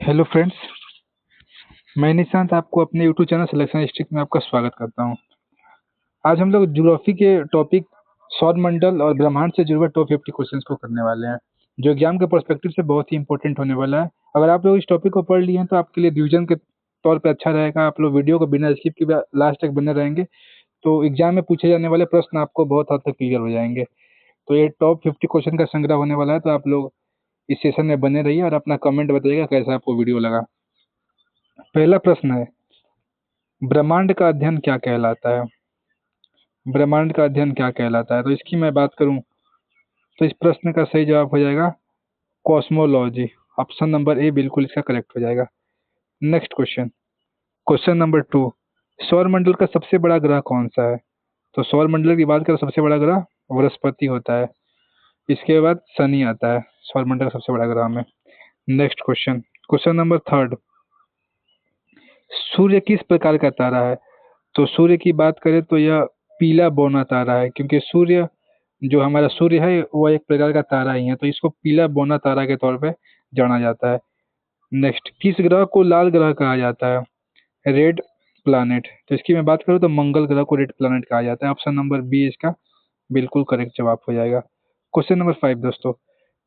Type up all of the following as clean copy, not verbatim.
Hello friends, मैं निशांत आपको अपने यूट्यूब चैनल सिलेक्शन डिस्ट्रिक्ट में आपका स्वागत करता हूं। आज हम लोग ज्योग्राफी के टॉपिक सौरमंडल और ब्रह्मांड से जुड़े हुए टॉप 50 क्वेश्चंस को करने वाले हैं, जो एग्जाम के पर्सपेक्टिव से बहुत ही इंपॉर्टेंट होने वाला है। अगर आप लोग इस टॉपिक को पढ़ लिए हैं तो आपके लिए रिवीजन के तौर पे अच्छा रहेगा। आप लोग वीडियो को बिना स्किप किए लास्ट तक बने रहेंगे तो एग्जाम में पूछे जाने वाले प्रश्न आपको बहुत हद तक क्लियर हो जाएंगे। तो ये टॉप 50 क्वेश्चन का संग्रह होने वाला है, तो आप लोग इस सेशन में बने रहिए और अपना कमेंट बताइएगा कैसा आपको वीडियो लगा। पहला प्रश्न है, ब्रह्मांड का अध्ययन क्या कहलाता है? ब्रह्मांड का अध्ययन क्या कहलाता है? तो इसकी मैं बात करूं तो इस प्रश्न का सही जवाब हो जाएगा कॉस्मोलॉजी। ऑप्शन नंबर ए बिल्कुल इसका करेक्ट हो जाएगा। नेक्स्ट क्वेश्चन, क्वेश्चन नंबर 2, सौरमंडल का सबसे बड़ा ग्रह कौन सा है? तो सौरमंडल की बात करें सबसे बड़ा ग्रह बृहस्पति होता है। इसके बाद शनि आता है सौरमंडल का सबसे बड़ा ग्रह में। नेक्स्ट क्वेश्चन, क्वेश्चन नंबर 3, सूर्य किस प्रकार का तारा है? तो सूर्य की बात करें तो यह पीला बौना तारा है, क्योंकि सूर्य जो हमारा सूर्य है वह एक प्रकार का तारा ही है, तो इसको पीला बौना तारा के तौर पे जाना जाता है। नेक्स्ट, किस ग्रह को लाल ग्रह कहा जाता है? Red planet. तो इसकी मैं बात करूँ तो मंगल ग्रह को रेड प्लैनेट कहा जाता है। ऑप्शन नंबर बी इसका बिल्कुल करेक्ट जवाब हो जाएगा। क्वेश्चन नंबर 5 दोस्तों,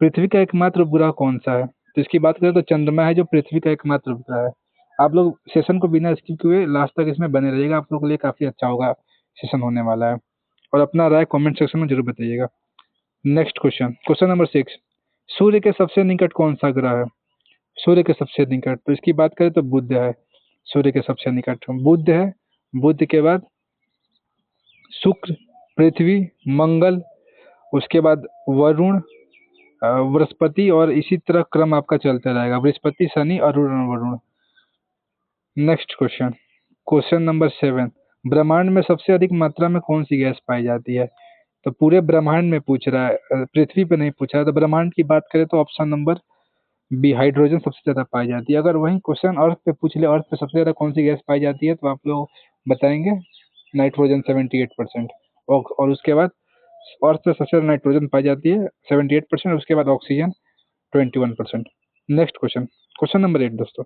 पृथ्वी का एकमात्र उपग्रह कौन सा है? तो इसकी बात करें तो चंद्रमा है जो पृथ्वी का एकमात्र उपग्रह है। आप लोग सेशन को बिना स्किप किए लास्ट तक इसमें बने रहिएगा, आप लोगों के लिए काफी अच्छा होगा सेशन होने वाला है। और अपना राय कमेंट सेक्शन में जरूर बताइएगा। नेक्स्ट क्वेश्चन, क्वेश्चन नंबर 6, सूर्य के सबसे निकट कौन सा ग्रह है? सूर्य के सबसे निकट, तो इसकी बात करें तो बुध है। सूर्य के सबसे निकट बुध है। बुध के बाद शुक्र, पृथ्वी, मंगल, उसके बाद वरुण, बृहस्पति, और इसी तरह क्रम आपका चलता रहेगा, Brihaspati, Shani, Arun, Varun. Next question, question number 7, ब्रह्मांड में सबसे अधिक मात्रा में कौन सी गैस पाई जाती है? तो पूरे ब्रह्मांड में पूछ रहा है, पृथ्वी पे नहीं पूछा है। तो ब्रह्मांड की बात करें तो ऑप्शन नंबर बी हाइड्रोजन सबसे ज्यादा पाई जाती है। अगर वही क्वेश्चन अर्थ पे पूछ ले, अर्थ पे सबसे ज्यादा कौन सी गैस पाई जाती है, तो आप लोग बताएंगे नाइट्रोजन 78%। और उसके बाद अर्थ पे सबसे ज्यादा नाइट्रोजन पाई जाती है 78%, उसके बाद oxygen 21%। Next question, question number 8 दोस्तों,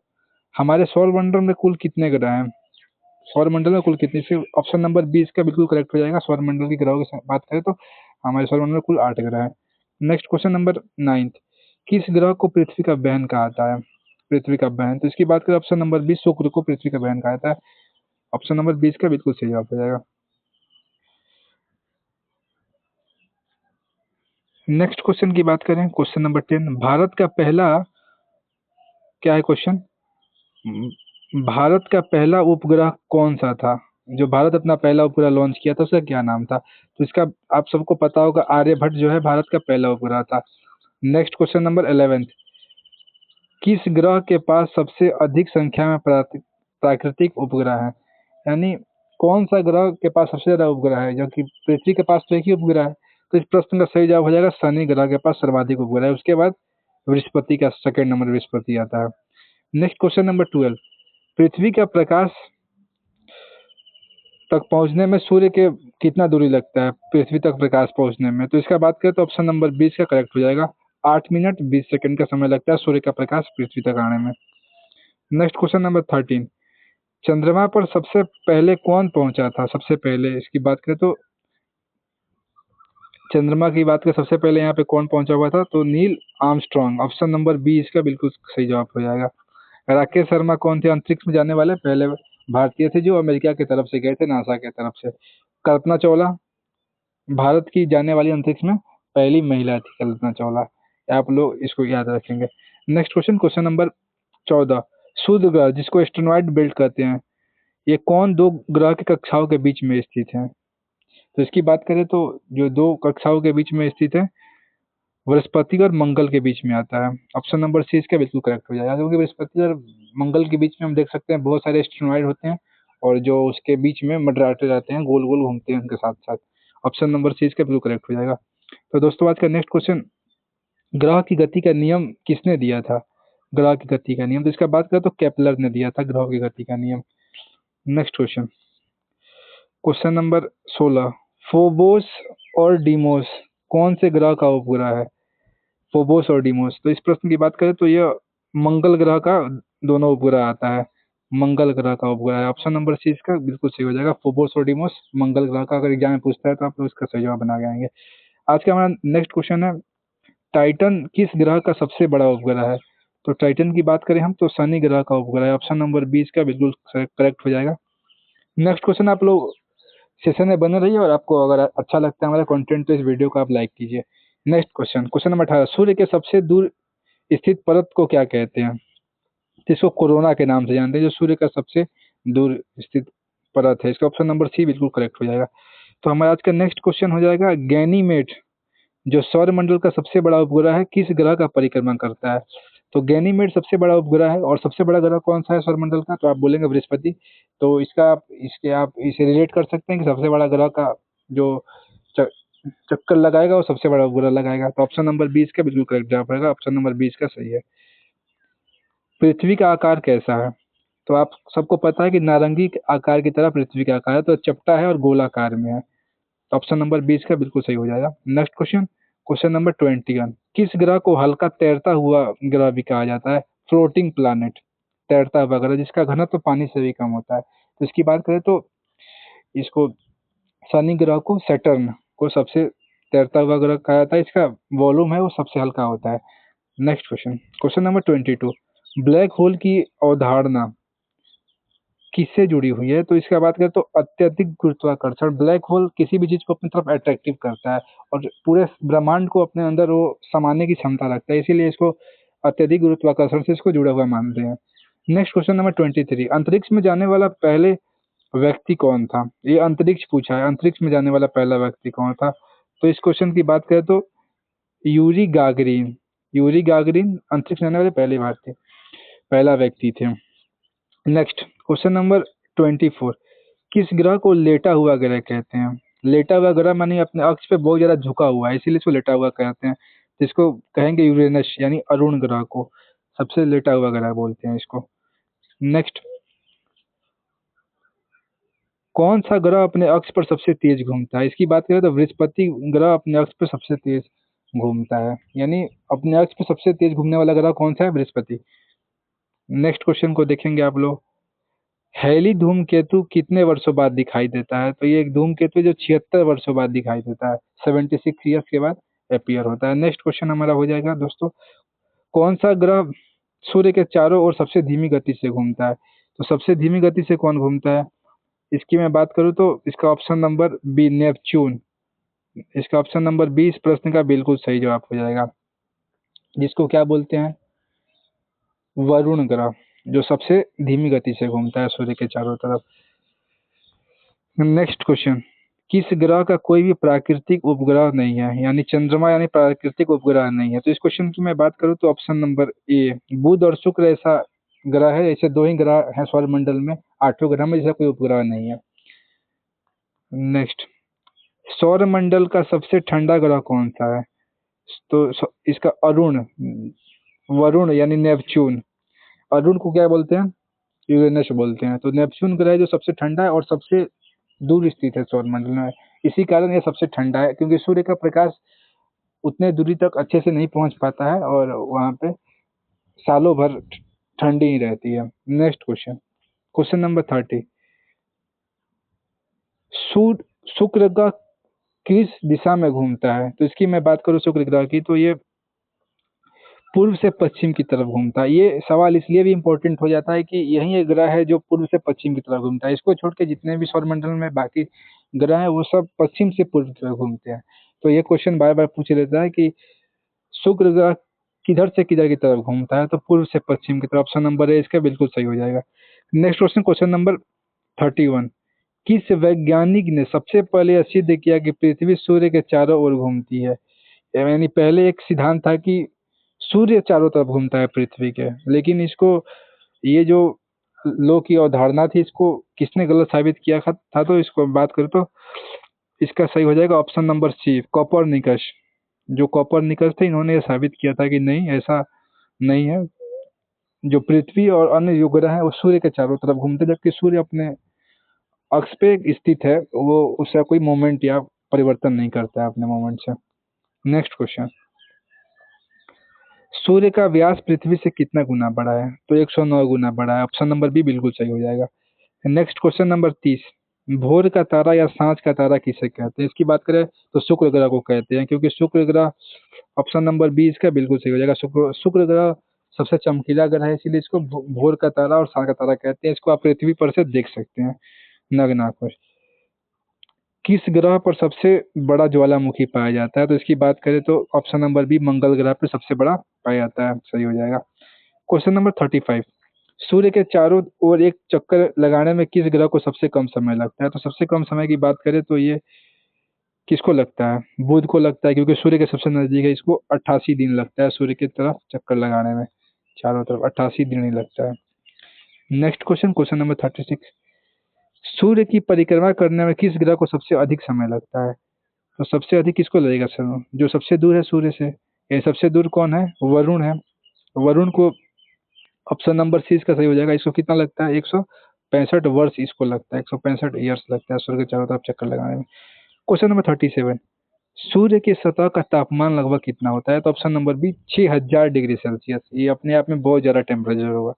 हमारे सौरमंडल में कुल कितने ग्रह हैं? सौरमंडल में कुल कितने? सिर्फ ऑप्शन नंबर बी इसका बिल्कुल करेक्ट हो जाएगा। सौरमंडल की ग्रहों की बात करें तो हमारे सौरमंडल में कुल 8 ग्रह हैं। नेक्स्ट क्वेश्चन नंबर 9, किस ग्रह को पृथ्वी का बहन कहा जाता है? पृथ्वी का बहन, तो इसकी बात करें ऑप्शन नंबर बी शुक्र को पृथ्वी का बहन कहा जाता है। ऑप्शन नंबर 20 का बिल्कुल सही जवाब हो जाएगा। नेक्स्ट क्वेश्चन की बात करें, क्वेश्चन नंबर 10, भारत का पहला क्या है क्वेश्चन? भारत का पहला उपग्रह कौन सा था? जो भारत अपना पहला उपग्रह लॉन्च किया था उसका क्या नाम था? तो इसका आप सबको पता होगा, आर्यभट्ट जो है भारत का पहला उपग्रह था। नेक्स्ट क्वेश्चन नंबर 11, किस ग्रह के पास सबसे अधिक संख्या में प्राकृतिक उपग्रह है? यानी कौन सा ग्रह के पास सबसे ज्यादा उपग्रह है, जबकि पृथ्वी के पास तो एक ही उपग्रह है। तो इस प्रश्न का सही जवाब हो जाएगा शनि ग्रह के पास सर्वाधिक उपग्रह है। उसके बाद बृहस्पति का सेकंड नंबर बृहस्पति आता है। नेक्स्ट क्वेश्चन नंबर 12, पृथ्वी का प्रकाश तक पहुंचने में सूर्य के कितना दूरी लगता है पृथ्वी तक प्रकाश पहुंचने में? तो इसका बात करें तो ऑप्शन नंबर 20 का करेक्ट हो जाएगा। 8 मिनट 20 सेकंड का समय लगता है सूर्य का प्रकाश पृथ्वी तक आने में। नेक्स्ट क्वेश्चन नंबर 13, चंद्रमा पर सबसे पहले कौन पहुंचा था? सबसे पहले इसकी बात करें तो चंद्रमा की बात करें सबसे पहले यहाँ पे कौन पहुंचा हुआ था, तो Neil Armstrong. Option number B इसका बिल्कुल सही जवाब हो जाएगा। राकेश शर्मा कौन थे अंतरिक्ष में जाने वाले पहले भारतीय थे जो अमेरिका की तरफ से गए थे, नासा की तरफ से। कल्पना चावला भारत की जाने वाली अंतरिक्ष में पहली महिला थी, कल्पना चावला। आप लोग इसको याद रखेंगे। नेक्स्ट क्वेश्चन, क्वेश्चन नंबर 14, सूर्य ग्रह जिसको एस्ट्रोनॉइड बेल्ट कहते हैं, ये कौन दो ग्रह की कक्षाओं के बीच में स्थित है? तो इसकी बात करें तो जो दो कक्षाओं के बीच में स्थित है बृहस्पति और मंगल के बीच में आता है। ऑप्शन नंबर सी इसका बिल्कुल करेक्ट हो जाएगा, क्योंकि बृहस्पति और मंगल के बीच में हम देख सकते हैं बहुत सारे एस्ट्रोनॉइड होते हैं और जो उसके बीच में मंडराते रहते हैं, गोल गोल घूमते हैं उनके साथ साथ। ऑप्शन नंबर सी इसका बिल्कुल करेक्ट हो जाएगा। तो दोस्तों आज का नेक्स्ट क्वेश्चन, ग्रह की गति का नियम किसने दिया था? ग्रह की गति का नियम, तो इसका बात करें तो केपलर ने दिया था ग्रह की गति का नियम। Next question, question number 16, Phobos और डीमोस कौन से ग्रह का उपग्रह है? फोबोस और डीमोस, तो इस प्रश्न की बात करें तो यह मंगल ग्रह का दोनों उपग्रह आता है, मंगल ग्रह का उपग्रह है। ऑप्शन नंबर सी इसका बिल्कुल सही हो जाएगा, फोबोस और डीमोस मंगल ग्रह का। अगर एग्जाम में पूछता है तो आप लोग इसका सही जवाब बना के आएंगे। आज का हमारा नेक्स्ट क्वेश्चन है, टाइटन किस ग्रह का सबसे बड़ा उपग्रह है? तो टाइटन की बात करें हम तो शनि ग्रह का उपग्रह है। ऑप्शन नंबर 20 का बिल्कुल करेक्ट हो जाएगा। नेक्स्ट क्वेश्चन, आप लोग सेशन में बने रहिए और आपको अगर अच्छा लगता है हमारा कंटेंट तो इस वीडियो को आप लाइक कीजिए। नेक्स्ट क्वेश्चन, क्वेश्चन नंबर 18, सूर्य के सबसे दूर स्थित परत को क्या कहते हैं? जिसको कोरोना के नाम से जानते हैं, जो सूर्य का सबसे दूर स्थित परत है। इसका ऑप्शन नंबर सी बिल्कुल करेक्ट हो जाएगा। तो हमारा आज का नेक्स्ट क्वेश्चन हो जाएगा, गैनीमेड जो सौरमंडल का सबसे बड़ा उपग्रह है किस ग्रह का परिक्रमण करता है? तो गैनीमेड सबसे बड़ा उपग्रह है। और सबसे बड़ा ग्रह कौन सा है सौरमंडल का? तो आप बोलेंगे बृहस्पति। तो आप इसे रिलेट कर सकते हैं कि सबसे बड़ा ग्रह का जो च- चक्कर लगाएगा वो सबसे बड़ा उपग्रह लगाएगा। तो ऑप्शन नंबर 20 का बिल्कुल करेक्ट जवाब रहेगा, ऑप्शन नंबर 20 का सही है। पृथ्वी का आकार कैसा है? तो आप सबको पता है कि नारंगी के आकार की तरह पृथ्वी का आकार है, तो चपटा है और गोलाकार में है। तो ऑप्शन नंबर 20 का बिल्कुल सही हो जाएगा। नेक्स्ट क्वेश्चन, क्वेश्चन नंबर 21, किस ग्रह को हल्का तैरता हुआ ग्रह भी कहा जाता है? फ्लोटिंग प्लैनेट, तैरता हुआ ग्रह जिसका घनत्व तो पानी से भी कम होता है। तो इसकी बात करें तो इसको शनि ग्रह को, सैटर्न को सबसे तैरता हुआ ग्रह कहा जाता है। इसका वॉल्यूम है वो सबसे हल्का होता है। Next question, question number 22, black hole की अवधारणा किससे जुड़ी हुई है? तो इसका बात करें तो अत्यधिक गुरुत्वाकर्षण, ब्लैक होल किसी भी चीज को अपनी तरफ अट्रैक्टिव करता है और पूरे ब्रह्मांड को अपने अंदर वो समाने की क्षमता रखता है, इसीलिए इसको अत्यधिक गुरुत्वाकर्षण से इसको जुड़ा हुआ मानते हैं। नेक्स्ट क्वेश्चन नंबर 23, अंतरिक्ष में जाने वाला पहले व्यक्ति कौन था? ये अंतरिक्ष पूछा है, अंतरिक्ष में जाने वाला पहला व्यक्ति कौन था? तो इस क्वेश्चन की बात करें तो यूरी गागरिन, यूरी गागरिन अंतरिक्ष में जाने वाले पहले भारतीय पहला व्यक्ति थे। नेक्स्ट क्वेश्चन नंबर 24, किस ग्रह को लेटा हुआ ग्रह कहते हैं? लेटा हुआ ग्रह माने अपने अक्ष पे बहुत ज्यादा झुका हुआ है, इसीलिए इसको लेटा हुआ कहते हैं। जिसको कहेंगे यूरेनस यानी अरुण ग्रह को सबसे लेटा हुआ ग्रह बोलते हैं इसको। नेक्स्ट, कौन सा ग्रह अपने अक्ष पर सबसे तेज घूमता है? इसकी बात करें तो बृहस्पति ग्रह अपने अक्ष पर सबसे तेज घूमता है, यानी अपने अक्ष पर सबसे तेज घूमने वाला ग्रह कौन सा है? बृहस्पति। नेक्स्ट क्वेश्चन को देखेंगे आप लोग, हैली धूमकेतु कितने वर्षों बाद दिखाई देता है? तो ये एक धूमकेतु है जो 76 वर्षों बाद दिखाई देता है, 76 ईयर्स के बाद अपीयर होता है। नेक्स्ट क्वेश्चन हमारा हो जाएगा दोस्तों, कौन सा ग्रह सूर्य के चारों ओर सबसे धीमी गति से घूमता है? तो सबसे धीमी गति से कौन घूमता है? इसकी मैं बात करूँ तो इसका ऑप्शन नंबर बी, नेपच्यून। इसका ऑप्शन नंबर 20 प्रश्न का बिल्कुल सही जवाब हो जाएगा, जिसको क्या बोलते हैं? वरुण ग्रह, जो सबसे धीमी गति से घूमता है सूर्य के चारों तरफ। नेक्स्ट क्वेश्चन, किस ग्रह का कोई भी प्राकृतिक उपग्रह नहीं है, यानी चंद्रमा यानी प्राकृतिक उपग्रह नहीं है? तो इस क्वेश्चन की मैं बात करूं तो ऑप्शन नंबर ए, बुध और शुक्र ऐसा ग्रह है। ऐसे दो ही ग्रह हैं सौरमंडल में, आठों ग्रह में जैसा कोई उपग्रह नहीं है। नेक्स्ट, सौरमंडल का सबसे ठंडा ग्रह कौन सा है? तो इसका अरुण, वरुण यानी नेपच्यून, अरुण को क्या बोलते हैं? यूरेनस बोलते हैं। तो नेपच्यून ग्रह जो सबसे ठंडा है और सबसे दूर स्थित है सौरमंडल में, इसी कारण ये सबसे ठंडा है, क्योंकि सूर्य का प्रकाश उतने दूरी तक अच्छे से नहीं पहुंच पाता है और वहां पे सालों भर ठंडी ही रहती है। नेक्स्ट क्वेश्चन, क्वेश्चन नंबर 30, सूर्य शुक्र ग्रह किस दिशा में घूमता है? तो इसकी मैं बात करूं शुक्र ग्रह की तो ये पूर्व से पश्चिम की तरफ घूमता है। ये सवाल इसलिए भी इम्पोर्टेंट हो जाता है कि यही एक ग्रह है जो पूर्व से पश्चिम की तरफ घूमता है। इसको छोड़ के जितने भी सौरमंडल में बाकी ग्रह हैं वो सब पश्चिम से पूर्व की तरफ घूमते हैं। तो ये क्वेश्चन बार बार पूछ लेता है कि शुक्र ग्रह किधर से किधर की तरफ घूमता है? तो पूर्व से पश्चिम की तरफ, ऑप्शन नंबर ए इसका बिल्कुल सही हो जाएगा। नेक्स्ट क्वेश्चन, क्वेश्चन नंबर 31, किस वैज्ञानिक ने सबसे पहले यह सिद्ध किया कि पृथ्वी सूर्य के चारों ओर घूमती है? यानी पहले एक सिद्धांत था कि सूर्य चारों तरफ घूमता है पृथ्वी के, लेकिन इसको ये जो लोग की अवधारणा थी इसको किसने गलत साबित किया था? तो इसको बात करें तो इसका सही हो जाएगा ऑप्शन नंबर सी, कॉपरनिकस। जो कॉपरनिकस थे इन्होंने ये साबित किया था कि नहीं, ऐसा नहीं है, जो पृथ्वी और अन्य जो ग्रह हैं वो सूर्य के चारों तरफ घूमते हैं, जबकि सूर्य अपने अक्ष पे स्थित है, वो उसका कोई मोमेंट या परिवर्तन नहीं करता है अपने मोमेंट से। नेक्स्ट क्वेश्चन, सूर्य का व्यास पृथ्वी से कितना गुना बड़ा है? तो 109 गुना बड़ा है। ऑप्शन नंबर बी बिल्कुल सही हो जाएगा। Next question number 30। भोर का तारा या सांझ का तारा किसे कहते हैं? इसकी बात करें तो शुक्र ग्रह को कहते हैं, क्योंकि शुक्र ग्रह, ऑप्शन नंबर बी इसका बिल्कुल सही हो जाएगा। शुक्र शुक्र ग्रह सबसे चमकीला ग्रह है, इसीलिए इसको भोर का तारा और सांझ का तारा कहते हैं। इसको आप पृथ्वी पर से देख सकते हैं नग्न आंखों। किस ग्रह पर सबसे बड़ा ज्वालामुखी पाया जाता है? तो इसकी बात करें तो ऑप्शन नंबर बी मंगल ग्रह पर सबसे बड़ा पाया जाता है, सही हो जाएगा। Question number 35। सूर्य के चारों ओर एक चक्कर लगाने में किस ग्रह को सबसे कम समय लगता है? तो सबसे कम समय की बात करें तो ये किसको लगता है? बुध को लगता है, क्योंकि सूर्य के सबसे नजदीक है। इसको 88 दिन लगता है सूर्य की तरफ चक्कर लगाने में, चारों तरफ 88 दिन ही लगता है। Next question, question number 36। सूर्य की परिक्रमा करने में किस ग्रह को सबसे अधिक समय लगता है? तो सबसे अधिक किसको लगेगा सर? जो सबसे दूर है सूर्य से। ये सबसे दूर कौन है? वरुण है। वरुण को, ऑप्शन नंबर सी इसका सही हो जाएगा। इसको कितना लगता है? 165 वर्ष इसको लगता है, 165 ईयर्स लगता है सूर्य के चारों तरफ चक्कर लगाने में। Question number 37। सूर्य की सतह का तापमान लगभग कितना होता है? तो option number B 6000 degree Celsius. ये अपने आप में बहुत ज्यादा टेम्परेचर होगा।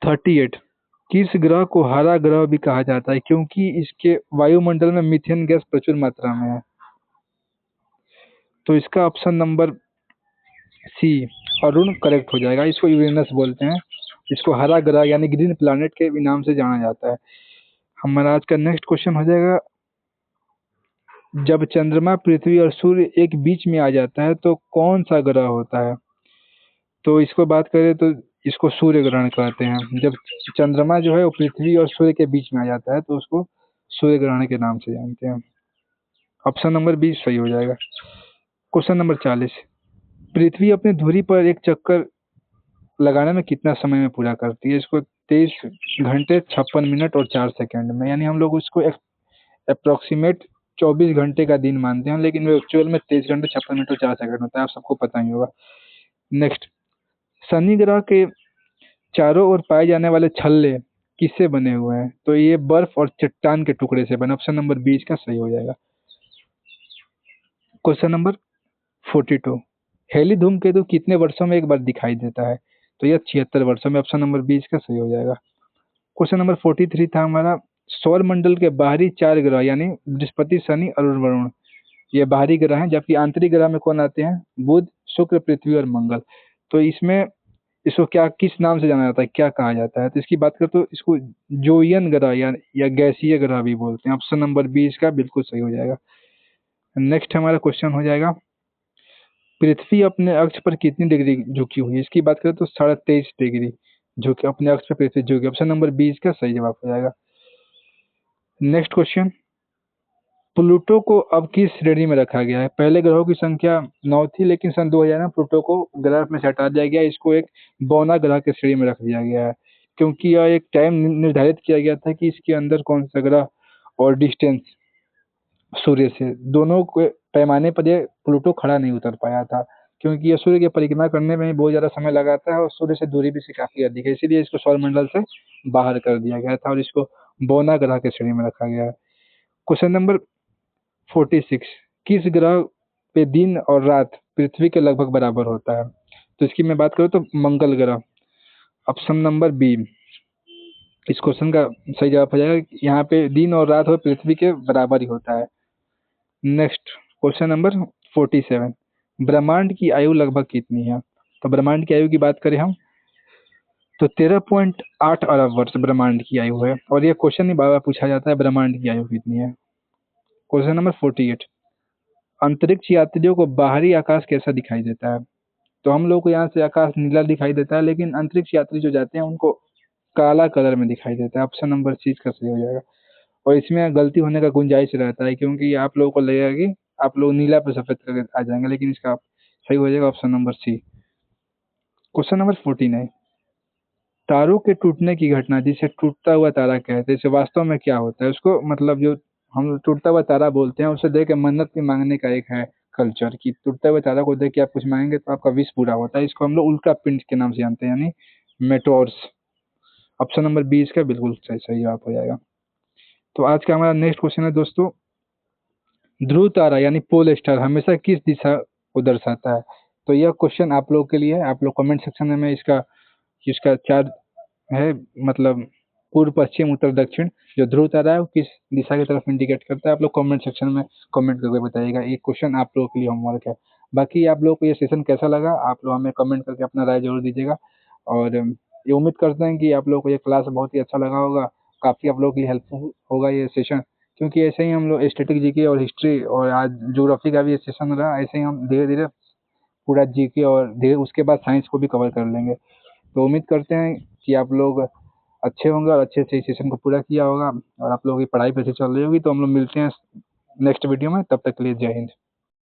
38। किस ग्रह को हरा ग्रह भी कहा जाता है, क्योंकि इसके वायुमंडल में मीथेन गैस प्रचुर मात्रा में है? तो इसका ऑप्शन नंबर सी अरुण करेक्ट हो जाएगा। इसको यूरेनस बोलते हैं। इसको हरा ग्रह यानी ग्रीन प्लैनेट के भी नाम से जाना जाता है। हमारा आज का नेक्स्ट क्वेश्चन हो जाएगा, जब चंद्रमा पृथ्वी और सूर्य एक बीच में आ जाता है तो कौन सा ग्रह होता है? तो इसको बात करें तो इसको सूर्य ग्रहण कहते हैं। जब चंद्रमा जो है वो पृथ्वी और सूर्य के बीच में आ जाता है तो उसको सूर्य ग्रहण के नाम से जानते हैं। ऑप्शन नंबर बी सही हो जाएगा। Question number 40। पृथ्वी अपनी धुरी पर एक चक्कर लगाने में कितना समय में पूरा करती है? इसको 23 घंटे 56 मिनट और 4 सेकंड में, यानी हम लोग उसको अप्रोक्सीमेट 24 घंटे का दिन मानते हैं, लेकिन वो एक्चुअल में 23 घंटे 56 मिनट और 4 सेकंड होता है। आप सबको पता ही होगा। नेक्स्ट, शनि ग्रह के चारों ओर पाए जाने वाले छल्ले किससे बने हुए हैं? तो ये बर्फ और चट्टान के टुकड़े से बने। ऑप्शन नंबर बी इसका सही हो जाएगा। Question number 42। हेली धूमकेतु कितने वर्षों में एक बार दिखाई देता है? तो यह 76 वर्षों में। ऑप्शन नंबर बी इसका सही हो जाएगा। क्वेश्चन नंबर 43 था हमारा, सौर मंडल के बाहरी 4 ग्रह यानी बृहस्पति, शनि और वरुण, ये बाहरी ग्रह हैं, जबकि आंतरिक ग्रह में कौन आते हैं? बुध, शुक्र, पृथ्वी और मंगल। तो इसमें इसको क्या, किस नाम से जाना जाता है, क्या कहा जाता है? तो इसकी बात करें तो इसको जोइयन ग्रह या गैसीय ग्रह भी बोलते हैं। ऑप्शन नंबर बी इसका बिल्कुल सही हो जाएगा। नेक्स्ट हमारा क्वेश्चन हो जाएगा, पृथ्वी अपने अक्ष पर कितनी डिग्री झुकी हुई है? इसकी बात करें तो 23.5 डिग्री झुके अपने अक्ष पर पृथ्वी झुकी। ऑप्शन नंबर बी इसका सही जवाब हो जाएगा। नेक्स्ट क्वेश्चन, प्लूटो को अब किस श्रेणी में रखा गया है? पहले ग्रहों की संख्या 9 थी, लेकिन सन 2000 में प्लूटो को ग्रह में से हटा दिया गया। इसको एक बौना ग्रह की श्रेणी में रख दिया गया है, क्योंकि यह एक टाइम निर्धारित किया गया था कि इसके अंदर कौन सा ग्रह और डिस्टेंस सूर्य से, दोनों के पैमाने पर ये प्लूटो खड़ा नहीं उतर पाया था, क्योंकि यह सूर्य की परिक्रमा करने में ही बहुत ज़्यादा समय लगाता है और सूर्य से दूरी भी इसकी काफ़ी अधिक है, इसीलिए इसको सौरमंडल से बाहर कर दिया गया था और इसको बौना ग्रह की श्रेणी में रखा गया है। Question number 46। किस ग्रह पे दिन और रात पृथ्वी के लगभग बराबर होता है? तो इसकी मैं बात करूँ तो मंगल ग्रह। ऑप्शन नंबर बी इस क्वेश्चन का सही जवाब हो जाएगा। यहाँ पे दिन और रात हो पृथ्वी के बराबर ही होता है। Next question number 47। ब्रह्मांड की आयु लगभग कितनी है? तो ब्रह्मांड की आयु की बात करें हम तो 13.8 अरब वर्ष ब्रह्मांड की आयु है, और ये क्वेश्चन ही बार बार पूछा जाता है, ब्रह्मांड की आयु कितनी है। Question number 48। अंतरिक्ष यात्रियों को बाहरी आकाश कैसा दिखाई देता है? तो हम लोग को यहाँ से आकाश नीला दिखाई देता है, लेकिन अंतरिक्ष यात्री जो जाते हैं उनको काला कलर में दिखाई देता है। ऑप्शन नंबर सी का सही हो जाएगा, और इसमें गलती होने का गुंजाइश रहता है, क्योंकि आप लोगों को लगेगा कि आप लोग नीला पे सफेद करके आ जाएंगे, लेकिन इसका सही हो जाएगा option number C. Question number 49। तारों के टूटने की घटना जिसे टूटता हुआ तारा कहते हैं, इसे वास्तव में क्या होता है? उसको मतलब जो हम टूटता हुआ तारा बोलते हैं, उसे देख के मन्नत भी मांगने का एक है कल्चर, कि टूटते हुए तारा को देख के आप कुछ मांगेंगे तो आपका विश पूरा होता है। इसको हम लोग उल्का पिंड के नाम से जानते हैं, यानी मेटोर्स। ऑप्शन नंबर बी इसका बिल्कुल सही सही जवाब हो जाएगा। तो आज का हमारा नेक्स्ट क्वेश्चन है दोस्तों, ध्रुव तारा यानी पोल स्टार हमेशा किस दिशा वो दर्शाता है। तो यह क्वेश्चन आप लोगों के लिए है, आप लोग कमेंट सेक्शन में मैं इसका इसका 4 है मतलब पूर्व, पश्चिम, उत्तर, दक्षिण जो ध्रुव तारा है वो किस दिशा की तरफ इंडिकेट करता है, आप लोग कमेंट सेक्शन में कमेंट करके बताइएगा। ये क्वेश्चन आप लोगों के लिए होमवर्क है। बाकी आप लोगों को ये सेशन कैसा लगा, आप लोग हमें कमेंट करके अपना राय ज़रूर दीजिएगा। और ये उम्मीद करते हैं कि आप लोगों को ये क्लास बहुत ही अच्छा लगा होगा, काफ़ी आप लोगों के लिए हेल्पफुल होगा ये सेशन, क्योंकि ऐसे ही हम लोग स्टैटिक जीके और हिस्ट्री और आज ज्योग्राफी का भी ये सेशन रहा, ऐसे ही हम धीरे-धीरे पूरा जीके और धीरे उसके बाद साइंस को भी कवर कर लेंगे। तो उम्मीद करते हैं कि आप लोग अच्छे होंगे और अच्छे से इस सेशन को पूरा किया होगा और आप लोगों की पढ़ाई भी अच्छी चल रही होगी। तो हम लोग मिलते हैं नेक्स्ट वीडियो में, तब तक के लिए जय हिंद।